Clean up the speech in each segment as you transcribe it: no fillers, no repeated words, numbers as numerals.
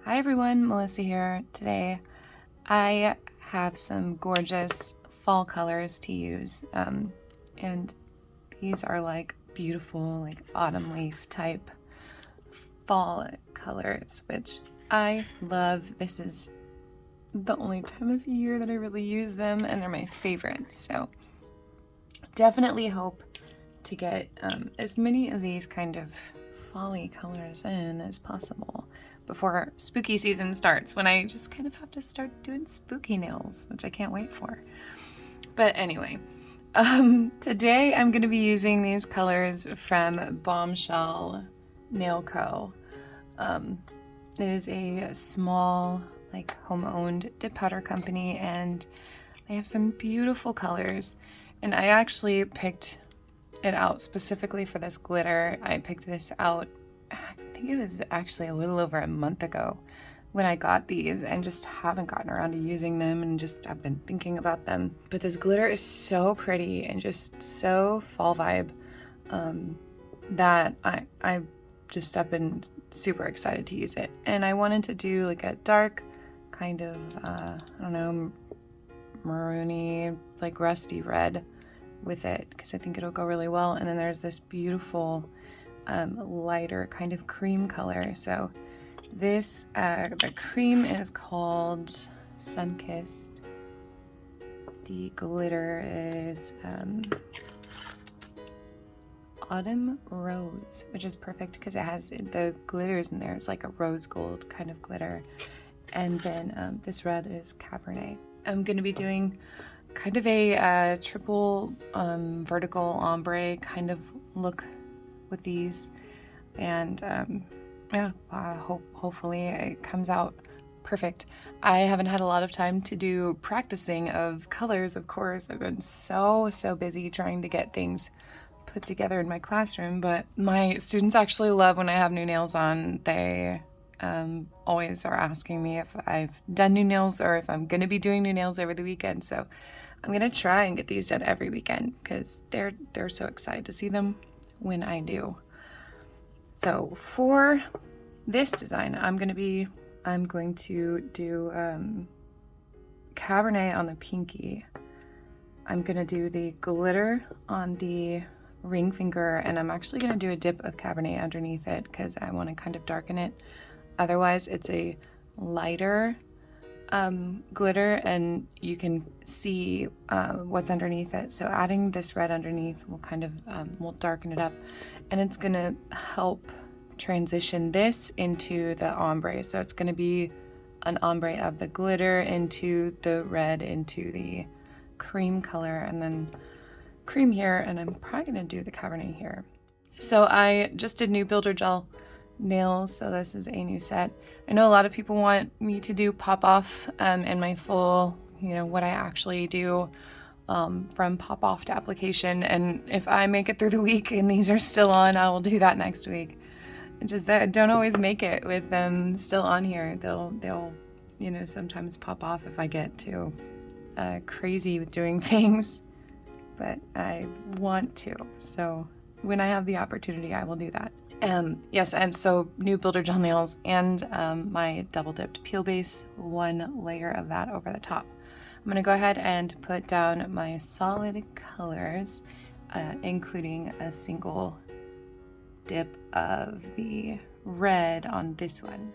Hi everyone, Melissa here. Today I have some gorgeous fall colors to use, and these are like beautiful, like autumn leaf type fall colors, which I love. This is the only time of year that I really use them, and they're my favorites. So definitely hope to get as many of these kind of fall-y colors in as possible before spooky season starts, when I just kind of have to start doing spooky nails, which I can't wait for. But anyway, today I'm going to be using these colors from Bombshell Nail Co. It is a small, like, home-owned dip powder company, and they have some beautiful colors. And I actually picked it out specifically for this glitter. I picked this out, I think it was actually a little over a month ago when I got these, and just haven't gotten around to using them, and just I've been thinking about them. But this glitter is so pretty and just so fall vibe that I've been super excited to use it. And I wanted to do like a dark kind of I don't know, maroony, like rusty red with it, because I think it'll go really well. And then there's this beautiful lighter kind of cream color. So this the cream is called Sunkissed. The glitter is Autumn Rose, which is perfect because it has the glitters in there. It's like a rose gold kind of glitter. And then this red is Cabernet. I'm going to be doing kind of a triple vertical ombre kind of look with these, and yeah, hopefully it comes out perfect. I haven't had a lot of time to do practicing of colors, of course. I've been so busy trying to get things put together in my classroom, but my students actually love when I have new nails on. They always are asking me if I've done new nails or if I'm gonna be doing new nails over the weekend. So I'm gonna try and get these done every weekend because they're so excited to see them when I do. So for this design, I'm going to do Cabernet on the pinky. I'm gonna do the glitter on the ring finger, and I'm actually gonna do a dip of Cabernet underneath it because I want to kind of darken it. Otherwise, it's a lighter glitter, and you can see what's underneath it. So adding this red underneath will kind of will darken it up, and it's gonna help transition this into the ombre. So it's gonna be an ombre of the glitter into the red into the cream color, and then cream here, and I'm probably gonna do the Cabernet here. So I just did new builder gel nails, so this is a new set. I know a lot of people want me to do pop off in my full, what I actually do from pop off to application, and if I make it through the week and these are still on, I will do that next week. It's just that I don't always make it with them still on here. They'll sometimes pop off if I get too crazy with doing things, but I want to, so when I have the opportunity I will do that. Yes, and so new builder gel nails and my double dipped peel base, one layer of that over the top. I'm gonna go ahead and put down my solid colors, including a single dip of the red on this one.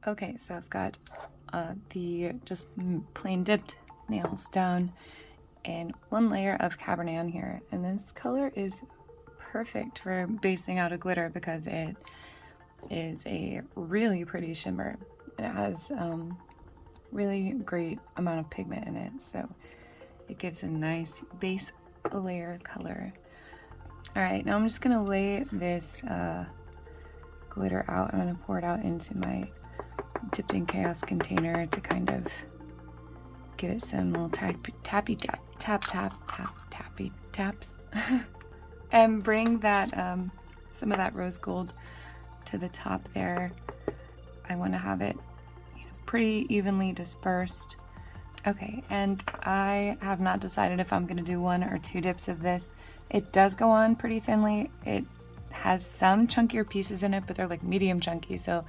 Okay, so I've got the just plain dipped nails down and one layer of Cabernet on here, and this color is perfect for basing out a glitter because it is a really pretty shimmer. It has really great amount of pigment in it, so it gives a nice base layer color. All right, now I'm just gonna lay this glitter out. I'm going to pour it out into my Dipp'd in Chaos container to kind of give it some little tappy taps. And bring that, some of that rose gold to the top there. I want to have it pretty evenly dispersed. Okay, and I have not decided if I'm going to do 1 or 2 dips of this. It does go on pretty thinly. It has some chunkier pieces in it, but they're like medium chunky, so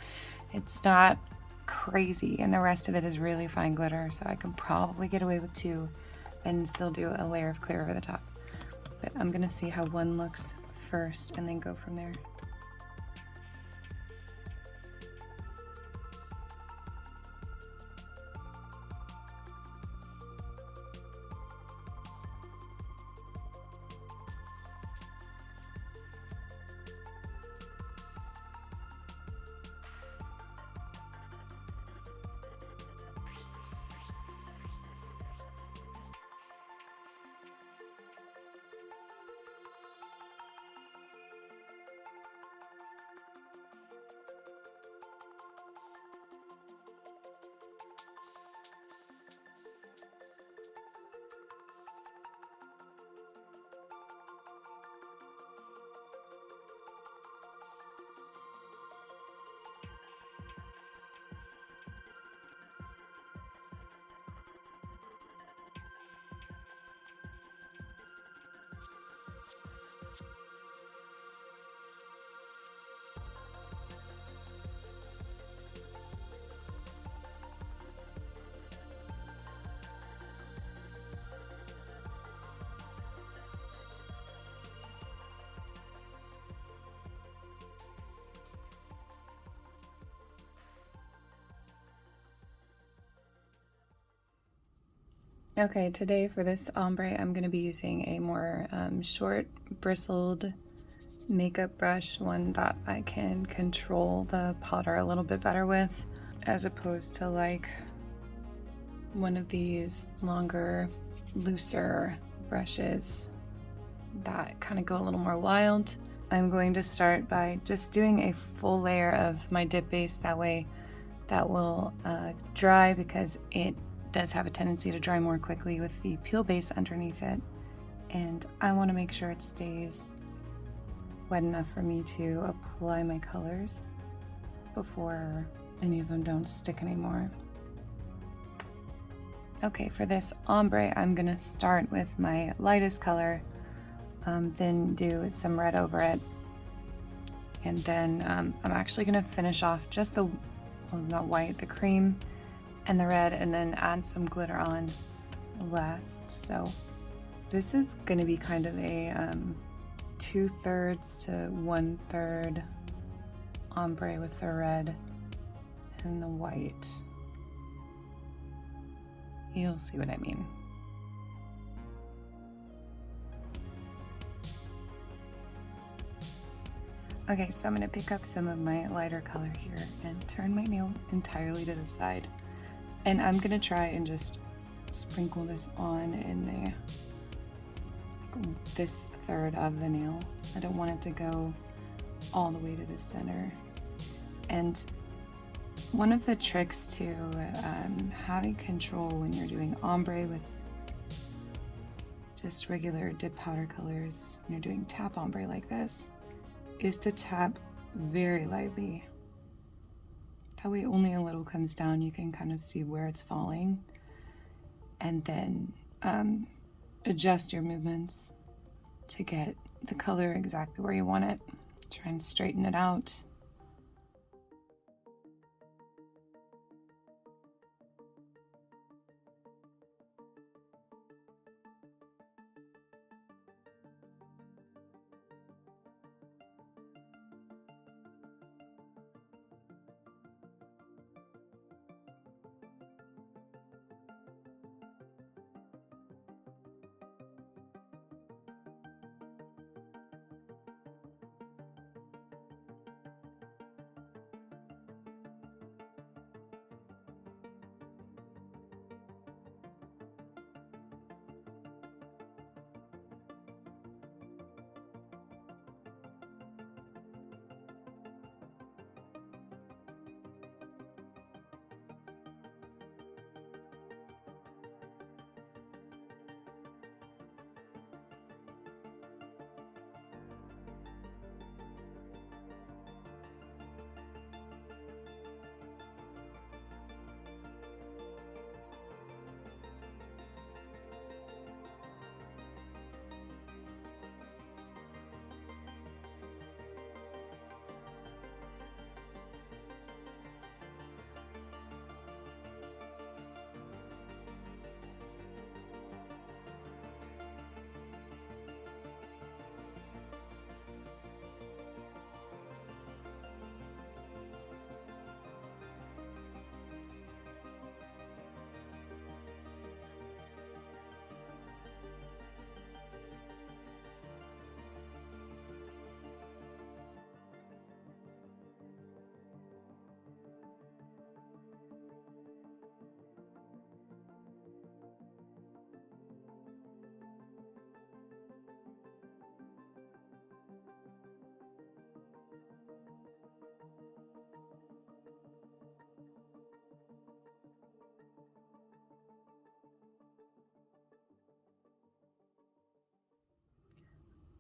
it's not crazy. And the rest of it is really fine glitter, so I can probably get away with 2 and still do a layer of clear over the top. But I'm going to see how 1 looks first and then go from there. Okay, today for this ombre, I'm going to be using a more short bristled makeup brush, one that I can control the powder a little bit better with, as opposed to like one of these longer, looser brushes that kind of go a little more wild. I'm going to start by just doing a full layer of my dip base. That way that will dry, because it does have a tendency to dry more quickly with the peel base underneath it. And I want to make sure it stays wet enough for me to apply my colors before any of them don't stick anymore. Okay, for this ombre, I'm gonna start with my lightest color, then do some red over it. And then I'm actually gonna finish off just the, well, not white, the cream and the red, and then add some glitter on last. So this is gonna be kind of a 2/3 to 1/3 ombre with the red and the white. You'll see what I mean. Okay, so I'm gonna pick up some of my lighter color here and turn my nail entirely to the side. And I'm gonna try and just sprinkle this on in this third of the nail. I don't want it to go all the way to the center. And one of the tricks to having control when you're doing ombre with just regular dip powder colors, when you're doing tap ombre like this, is to tap very lightly. That way only a little comes down, you can kind of see where it's falling, and then adjust your movements to get the color exactly where you want it. Try and straighten it out.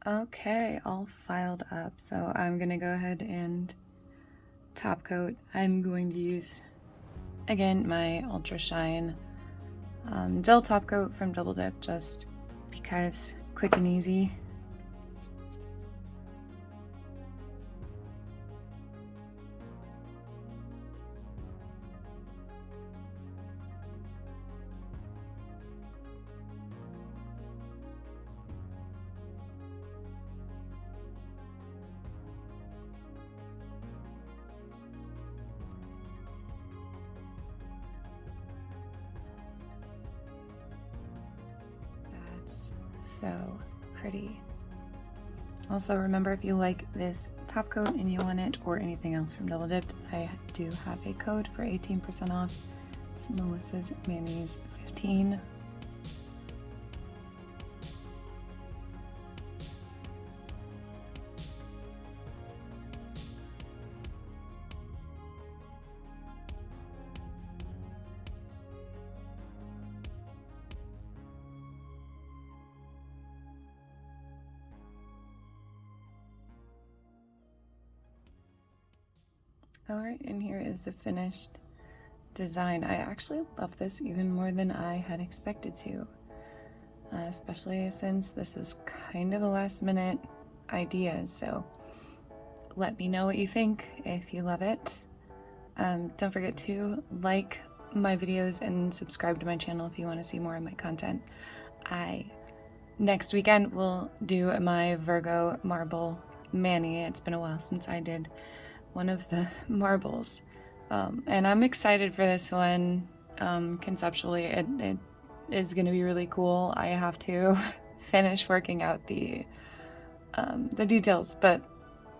Okay, all filed up. So I'm gonna go ahead and top coat. I'm going to use, again, my Ultra Shine gel top coat from Dipp'd, just because quick and easy. That's so pretty. Also, remember, if you like this top coat and you want it, or anything else from Dipp'd, I do have a code for 18% off. It's Melissa's Mayonnaise 15. Alright, and here is the finished design. I actually love this even more than I had expected to, especially since this was kind of a last minute idea. So let me know what you think if you love it. Don't forget to like my videos and subscribe to my channel if you want to see more of my content. Next weekend will do my Virgo marble mani. It's been a while since I did one of the marbles, and I'm excited for this one. Conceptually, it is going to be really cool. I have to finish working out the details, but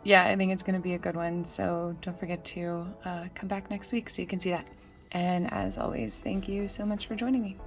yeah, I think it's going to be a good one. So don't forget to come back next week so you can see that. And as always, thank you so much for joining me.